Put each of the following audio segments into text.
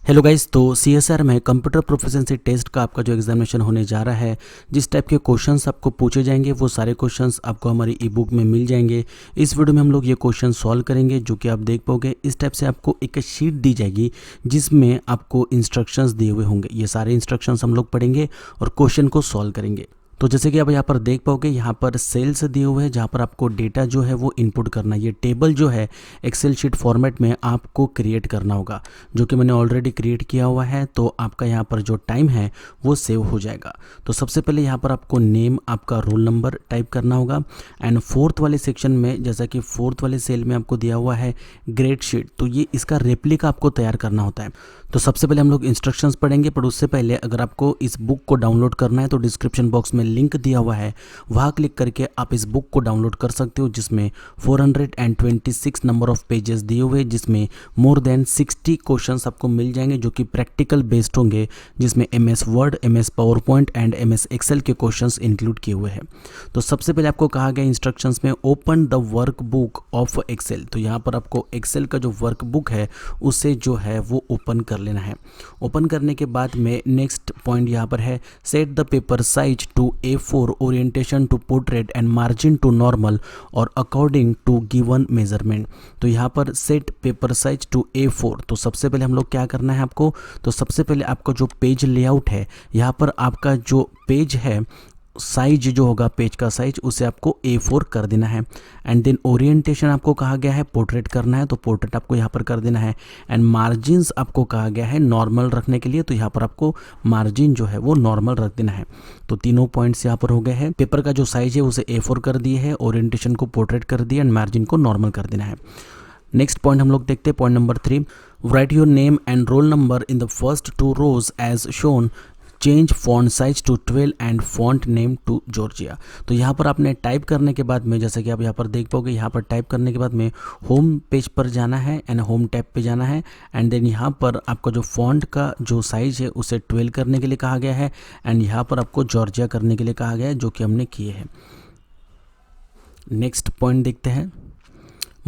Hello guys, तो CSR में computer proficiency test का आपका जो एग्जामिनेशन होने जा रहा है, जिस टाइप के क्वेश्चंस आपको पूछे जाएंगे वो सारे क्वेश्चंस आपको हमारी ई बुक में मिल जाएंगे। इस वीडियो में हम लोग ये क्वेश्चन सॉल्व करेंगे जो कि आप देख पाओगे। इस टाइप से आपको एक शीट दी जाएगी जिसमें आपको इंस्ट्रक्शंस दिए हुए होंगे। ये सारे इंस्ट्रक्शंस हम लोग पढ़ेंगे और क्वेश्चन को सॉल्व करेंगे। तो जैसे कि आप यहाँ पर देख पाओगे, यहाँ पर सेल्स दिए हुए हैं जहाँ पर आपको डेटा जो है वो इनपुट करना है। ये टेबल जो है एक्सेल शीट फॉर्मेट में आपको क्रिएट करना होगा, जो कि मैंने ऑलरेडी क्रिएट किया हुआ है। तो आपका यहाँ पर जो टाइम है वो सेव हो जाएगा। तो सबसे पहले यहाँ पर आपको नेम, आपका रोल नंबर टाइप करना होगा। एंड फोर्थ वाले सेक्शन में, जैसा कि फोर्थ वाले सेल में आपको दिया हुआ है ग्रेड शीट, तो ये इसका रेप्लिका आपको तैयार करना होता है। तो सबसे पहले हम लोग इंस्ट्रक्शंस पढ़ेंगे, पर उससे पहले अगर आपको इस बुक को डाउनलोड करना है तो डिस्क्रिप्शन बॉक्स में लिंक दिया हुआ है, वहाँ क्लिक करके आप इस बुक को डाउनलोड कर सकते हो, जिसमें 426 नंबर ऑफ पेजेस दिए हुए, जिसमें मोर देन 60 क्वेश्चंस आपको मिल जाएंगे जो कि प्रैक्टिकल बेस्ड होंगे, जिसमें MS Word, MS PowerPoint and MS Excel के क्वेश्चंस इंक्लूड किए हुए हैं। तो सबसे पहले आपको कहा गया इंस्ट्रक्शंस में open the workbook of Excel. तो यहाँ पर आपको एक्सेल का जो वर्क बुक है उसे जो है वो ओपन कर लेना है। ओपन करने के बाद में नेक्स्ट पॉइंट यहाँ पर है set the paper size to A4, orientation to portrait and margin to normal और अकॉर्डिंग टू गिवन मेजरमेंट। तो यहाँ पर set paper size to A4। तो सबसे पहले हम लोग क्या करना है आपको, तो सबसे पहले आपका जो पेज लेआउट है, यहाँ पर आपका जो पेज है साइज जो होगा, पेज का साइज, उसे आपको A4 कर देना है। एंड देन ओरिएंटेशन आपको कहा गया है पोर्ट्रेट करना है, तो पोर्ट्रेट आपको यहाँ पर कर देना है। एंड मार्जिन्स आपको कहा गया है नॉर्मल रखने के लिए, तो यहाँ पर आपको मार्जिन जो है वो नॉर्मल रख देना है। तो तीनों पॉइंट्स यहाँ पर हो गए हैं। पेपर का जो साइज है उसे A4 कर दिए है, ओरिएंटेशन को पोर्ट्रेट कर दिया एंड मार्जिन को नॉर्मल कर देना है। नेक्स्ट पॉइंट हम लोग देखते हैं, point number 3, write your name and roll number in the first 2 rows as shown, change font size to 12 and font name to Georgia. तो यहाँ पर आपने टाइप करने के बाद में, जैसे कि आप यहाँ पर देख पाओगे, यहाँ पर टाइप करने के बाद में होम पेज पर जाना है एंड होम टैब पे जाना है। एंड देन यहाँ पर आपका जो फॉन्ट का जो साइज है उसे 12 करने के लिए कहा गया है एंड यहाँ पर आपको जॉर्जिया करने के लिए कहा गया है, जो कि हमने किए हैं। नेक्स्ट पॉइंट देखते हैं,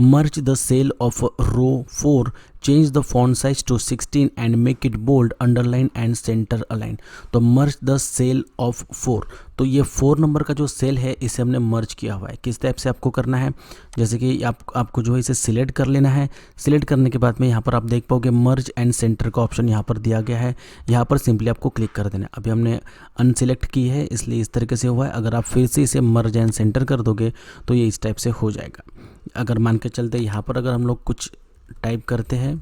merge the cell of row 4, change the font size to 16 and make it bold, underline and center align। तो merge the cell of 4, तो ये 4 नंबर का जो सेल है इसे हमने मर्ज किया हुआ है। किस टाइप से आपको करना है, जैसे कि आपको जो है इसे सिलेक्ट कर लेना है। सिलेक्ट करने के बाद में यहाँ पर आप देख पाओगे मर्ज एंड सेंटर का ऑप्शन यहाँ पर दिया गया है, यहाँ पर सिंपली आपको क्लिक कर देना है। अभी हमने अनसिलेक्ट की है इसलिए इस तरीके से हुआ है। अगर आप फिर से इसे मर्ज एंड सेंटर कर दोगे तो ये इस टाइप से हो जाएगा। अगर मान के चलते यहाँ पर अगर हम लोग कुछ टाइप करते हैं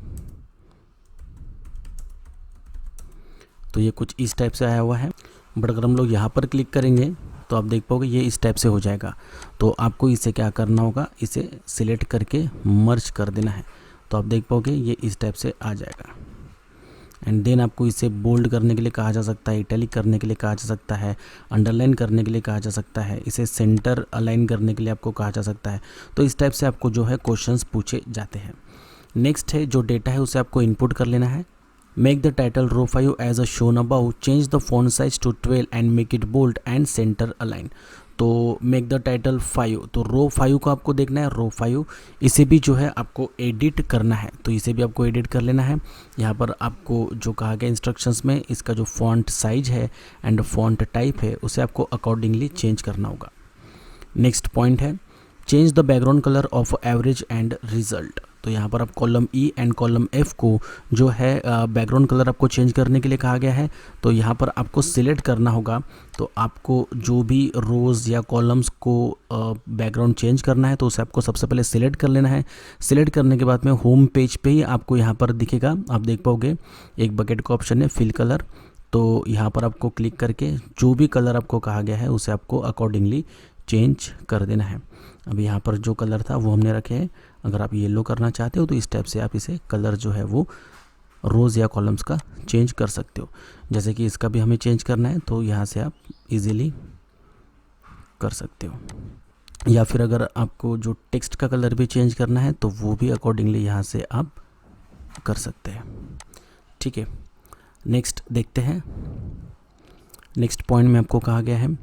तो ये कुछ इस टाइप से आया हुआ है, बट अगर हम लोग यहाँ पर क्लिक करेंगे तो आप देख पाओगे ये इस टाइप से हो जाएगा। तो आपको इसे क्या करना होगा, इसे सिलेक्ट करके मर्ज कर देना है। तो आप देख पाओगे ये इस टाइप से आ जाएगा। एंड देन आपको इसे बोल्ड करने के लिए कहा जा सकता है, इटैलिक करने के लिए कहा जा सकता है, अंडरलाइन करने के लिए कहा जा सकता है, इसे सेंटर अलाइन करने के लिए आपको कहा जा सकता है। तो इस टाइप से आपको जो है क्वेश्चंस पूछे जाते हैं। नेक्स्ट है जो डेटा है उसे आपको इनपुट कर लेना है। Make the title row 5 as a shown above, change the font size to 12 and make it bold and centre align. तो मेक द टाइटल 5, तो रो 5 को आपको देखना है, रो 5 इसे भी जो है आपको एडिट करना है, तो इसे भी आपको एडिट कर लेना है। यहाँ पर आपको जो कहा गया इंस्ट्रक्शंस में, इसका जो फॉन्ट साइज है एंड फॉन्ट टाइप है उसे आपको अकॉर्डिंगली चेंज करना होगा। नेक्स्ट पॉइंट है change the background colour of average and result. तो यहाँ पर आप column E and column F को जो है बैकग्राउंड कलर आपको चेंज करने के लिए कहा गया है। तो यहाँ पर आपको सिलेक्ट करना होगा। तो आपको जो भी रोज़ या कॉलम्स को बैकग्राउंड चेंज करना है तो उसे आपको सबसे पहले सिलेक्ट कर लेना है। सिलेक्ट करने के बाद में होम पेज पे ही आपको यहाँ पर दिखेगा, आप देख पाओगे एक बकेट का ऑप्शन है फिल कलर। तो यहाँ पर आपको क्लिक करके जो भी कलर आपको कहा गया है उसे आपको अकॉर्डिंगली चेंज कर देना है। अभी यहाँ पर जो कलर था वो हमने रखे हैं। अगर आप येलो करना चाहते हो तो इस टाइप से आप इसे कलर जो है वो रोज़ या कॉलम्स का चेंज कर सकते हो। जैसे कि इसका भी हमें चेंज करना है तो यहाँ से आप इजीली कर सकते हो, या फिर अगर आपको जो टेक्स्ट का कलर भी चेंज करना है तो वो भी अकॉर्डिंगली यहाँ से आप कर सकते हैं। ठीक है, नेक्स्ट देखते हैं। नेक्स्ट पॉइंट में आपको कहा गया है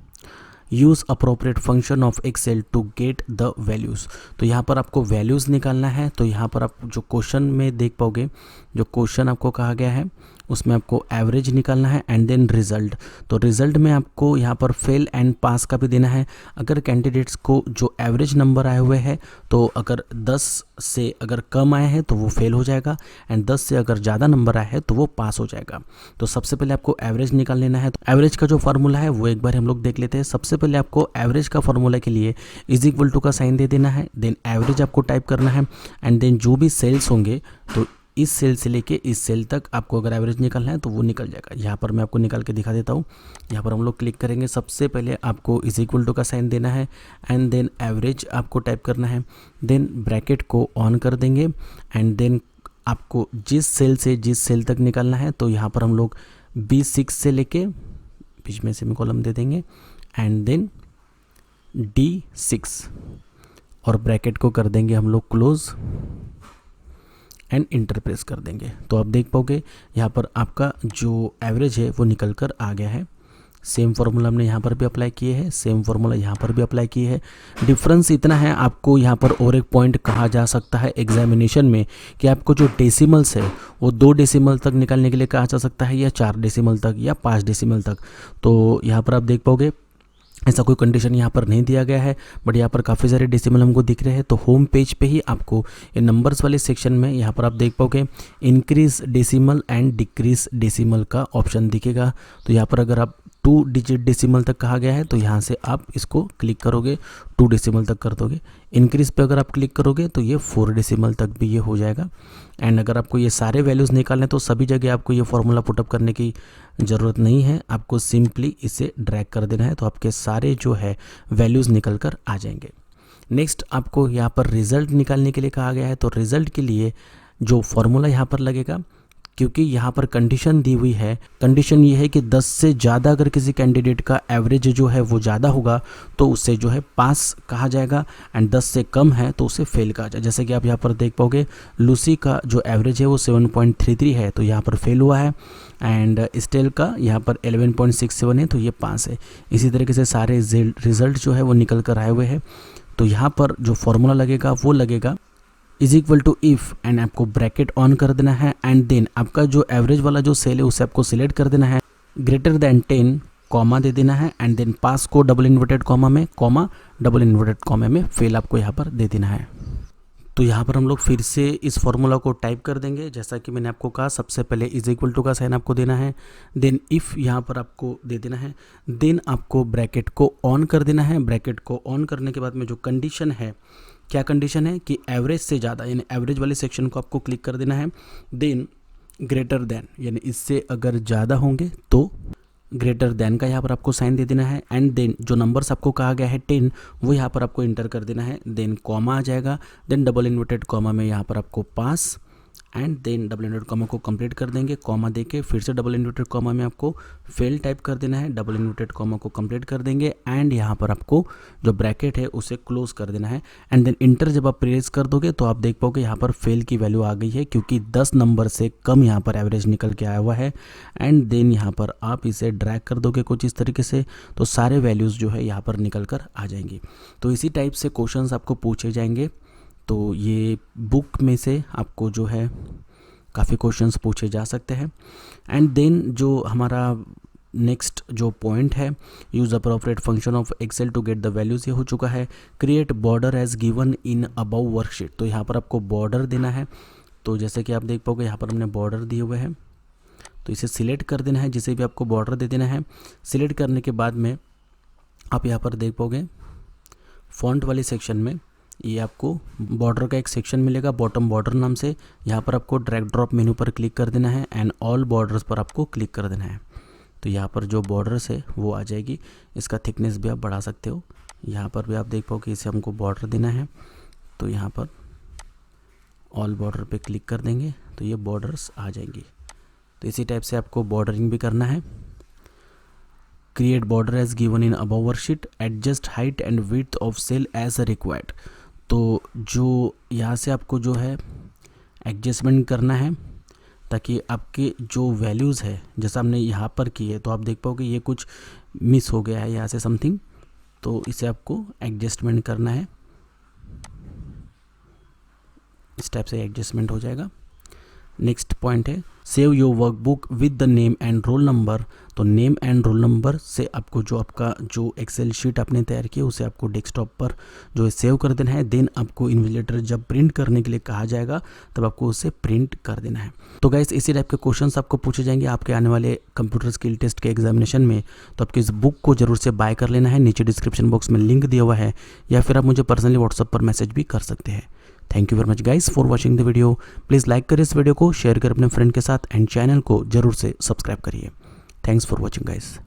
use appropriate function of Excel to get the values. तो यहाँ पर आपको वैल्यूज़ निकालना है। तो यहाँ पर आप जो क्वेश्चन में देख पाओगे, जो क्वेश्चन आपको कहा गया है उसमें आपको एवरेज निकालना है एंड देन रिजल्ट। तो रिजल्ट में आपको यहाँ पर फेल एंड पास का भी देना है। अगर कैंडिडेट्स को जो एवरेज नंबर आए हुए हैं तो अगर 10 से अगर कम आए हैं तो वो फेल हो जाएगा एंड 10 से अगर ज़्यादा नंबर आए हैं तो वो पास हो जाएगा। तो सबसे पहले आपको एवरेज निकाल लेना है। तो एवरेज का जो फार्मूला है वो एक बार हम लोग देख लेते हैं। सबसे पहले आपको एवरेज का फार्मूला के लिए इज इक्वल टू का साइन दे देना है, देन एवरेज आपको टाइप करना है एंड देन जो भी सेल्स होंगे तो इस सेल से लेके इस सेल तक आपको अगर एवरेज निकालना है तो वो निकल जाएगा। यहाँ पर मैं आपको निकाल के दिखा देता हूँ। यहाँ पर हम लोग क्लिक करेंगे, सबसे पहले आपको इज इक्वल टू का साइन देना है एंड देन एवरेज आपको टाइप करना है, देन ब्रैकेट को ऑन कर देंगे एंड देन आपको जिस सेल से जिस सेल तक निकालना है तो यहाँ पर हम लोग B6 से लेके बीच में सेमी कॉलम दे देंगे एंड देन D6 और ब्रैकेट को कर देंगे हम लोग क्लोज एंड इंटर प्रेस कर देंगे। तो आप देख पाओगे यहाँ पर आपका जो एवरेज है वो निकल कर आ गया है। सेम फार्मूला हमने यहाँ पर भी अप्लाई किए हैं, सेम फार्मूला यहाँ पर भी अप्लाई किए हैं। डिफरेंस इतना है, आपको यहाँ पर और एक पॉइंट कहा जा सकता है एग्जामिनेशन में कि आपको जो डेसिमल्स है वो 2 डेसिमल तक निकालने के लिए कहा जा सकता है या 4 डेसिमल तक या 5 डेसिमल तक। तो यहाँ पर आप देख पाओगे ऐसा कोई कंडीशन यहाँ पर नहीं दिया गया है, बट यहाँ पर काफ़ी सारे डेसिमल हमको दिख रहे हैं। तो होम पेज पे ही आपको ये नंबर्स वाले सेक्शन में यहाँ पर आप देख पाओगे increase decimal and decrease decimal का ऑप्शन दिखेगा। तो यहाँ पर अगर आप 2 डिजिट डेसिमल तक कहा गया है तो यहाँ से आप इसको क्लिक करोगे 2 डेसिमल तक कर दोगे। इंक्रीज पे अगर आप क्लिक करोगे तो ये 4 डेसिमल तक भी ये हो जाएगा। एंड अगर आपको ये सारे वैल्यूज़ निकालने तो सभी जगह आपको ये फॉर्मूला पुटअप करने की ज़रूरत नहीं है, आपको सिंपली इसे ड्रैग कर देना है तो आपके सारे जो है वैल्यूज़ निकल कर आ जाएंगे। नेक्स्ट आपको यहाँ पर रिज़ल्ट निकालने के लिए कहा गया है। तो रिज़ल्ट के लिए जो फॉर्मूला यहाँ पर लगेगा, क्योंकि यहाँ पर कंडीशन दी हुई है, कंडीशन ये है कि 10 से ज़्यादा अगर किसी कैंडिडेट का एवरेज जो है वो ज़्यादा होगा तो उसे जो है पास कहा जाएगा एंड 10 से कम है तो उसे फेल कहा जाए। जैसे कि आप यहाँ पर देख पाओगे लूसी का जो एवरेज है वो 7.33 है तो यहाँ पर फेल हुआ है एंड स्टेल का यहाँ पर 11.67 है तो ये पास है। इसी तरीके से सारे रिजल्ट जो है वो निकल कर आए हुए हैं। तो यहाँ पर जो फॉर्मूला लगेगा वो लगेगा is equal to if and आपको ब्रैकेट ऑन कर देना है एंड देन आपका जो एवरेज वाला जो सेल है उसे आपको सिलेक्ट कर देना है, ग्रेटर देन 10 कॉमा दे देना है एंड देन पास को डबल इन्वर्टेड कॉमा में कॉमा डबल इन्वर्टेड कॉमा में फेल आपको यहाँ पर दे देना है। तो यहाँ पर हम लोग फिर से इस फॉर्मूला को टाइप कर देंगे। जैसा कि मैंने आपको कहा, सबसे पहले इज इक्वल टू का साइन आपको देना है, देन इफ़ यहाँ पर आपको दे देना है, देन आपको ब्रैकेट को ऑन कर देना है। ब्रैकेट को ऑन करने के बाद में जो कंडीशन है, क्या कंडीशन है कि एवरेज से ज़्यादा यानी एवरेज वाले सेक्शन को आपको क्लिक कर देना है, देन ग्रेटर देन यानी इससे अगर ज़्यादा होंगे तो ग्रेटर देन का यहाँ पर आपको साइन दे देना है एंड देन जो नंबर्स आपको कहा गया है 10 वो यहाँ पर आपको इंटर कर देना है, देन कॉमा आ जाएगा, देन डबल इन्वर्टेड कॉमा में यहाँ पर आपको pass and then double inverted comma को कंप्लीट कर देंगे। कॉमा देके फिर से डबल इन्वर्टेड कॉमा में आपको फेल टाइप कर देना है, डबल इन्वर्टेड कॉमा को कंप्लीट कर देंगे एंड यहाँ पर आपको जो ब्रैकेट है उसे क्लोज कर देना है एंड देन इंटर जब आप प्रेस कर दोगे तो आप देख पाओगे यहाँ पर फेल की वैल्यू आ गई है क्योंकि 10 नंबर से कम यहाँ पर एवरेज निकल के आया हुआ है। एंड देन यहाँ पर आप इसे ड्रैग कर दोगे कुछ इस तरीके से तो सारे वैल्यूज़ जो है यहाँ पर निकल कर आ जाएंगी। तो इसी टाइप से क्वेश्चंस आपको पूछे जाएंगे। तो ये बुक में से आपको जो है काफ़ी क्वेश्चंस पूछे जा सकते हैं। एंड देन जो हमारा नेक्स्ट जो पॉइंट है, use appropriate function of Excel to get the values, ये हो चुका है। Create border as given in above worksheet, तो यहाँ पर आपको बॉर्डर देना है। तो जैसे कि आप देख पाओगे यहाँ पर हमने बॉर्डर दिए हुए हैं तो इसे सिलेक्ट कर देना है, जिसे भी आपको बॉर्डर दे देना है। सिलेक्ट करने के बाद में आप यहाँ पर देख पाओगे फॉन्ट वाले सेक्शन में ये आपको बॉर्डर का एक सेक्शन मिलेगा बॉटम बॉर्डर नाम से। यहाँ पर आपको ड्रैग ड्रॉप मेनू पर क्लिक कर देना है एंड ऑल बॉर्डर्स पर आपको क्लिक कर देना है। तो यहाँ पर जो बॉर्डर्स है वो आ जाएगी। इसका थिकनेस भी आप बढ़ा सकते हो। यहाँ पर भी आप देख पाओ कि इसे हमको बॉर्डर देना है तो यहाँ पर ऑल बॉर्डर पे क्लिक कर देंगे तो ये बॉर्डर्स आ जाएंगी। तो इसी टाइप से आपको बॉर्डरिंग भी करना है। Create border as given in above worksheet, adjust height and width of cell as required. तो जो यहाँ से आपको जो है एडजस्टमेंट करना है ताकि आपके जो वैल्यूज़ है जैसा हमने यहाँ पर की है तो आप देख पाओगे ये कुछ मिस हो गया है यहाँ से समथिंग। तो इसे आपको एडजस्टमेंट करना है, इस टाइप से एडजस्टमेंट हो जाएगा। नेक्स्ट पॉइंट है save your workbook with the name and roll number. तो नेम एंड रोल नंबर से आपको जो आपका जो एक्सेल शीट आपने तैयार की है उसे आपको डेस्कटॉप पर जो है सेव कर देना है। देन आपको इन्विजिलेटर जब प्रिंट करने के लिए कहा जाएगा तब आपको उसे प्रिंट कर देना है। तो गाइस इसी टाइप के क्वेश्चंस आपको पूछे जाएंगे आपके आने वाले कंप्यूटर स्किल टेस्ट के एग्जामिनेशन में। तो आपको इस बुक को जरूर से बाय कर लेना है, नीचे डिस्क्रिप्शन बॉक्स में लिंक दिया हुआ है, या फिर आप मुझे पर्सनली व्हाट्सएप पर मैसेज भी कर सकते हैं। Thank you very much guys for watching the video. Please like करें इस वीडियो को, शेयर करें अपने फ्रेंड के साथ एंड चैनल को जरूर से सब्सक्राइब करिए। Thanks for watching guys.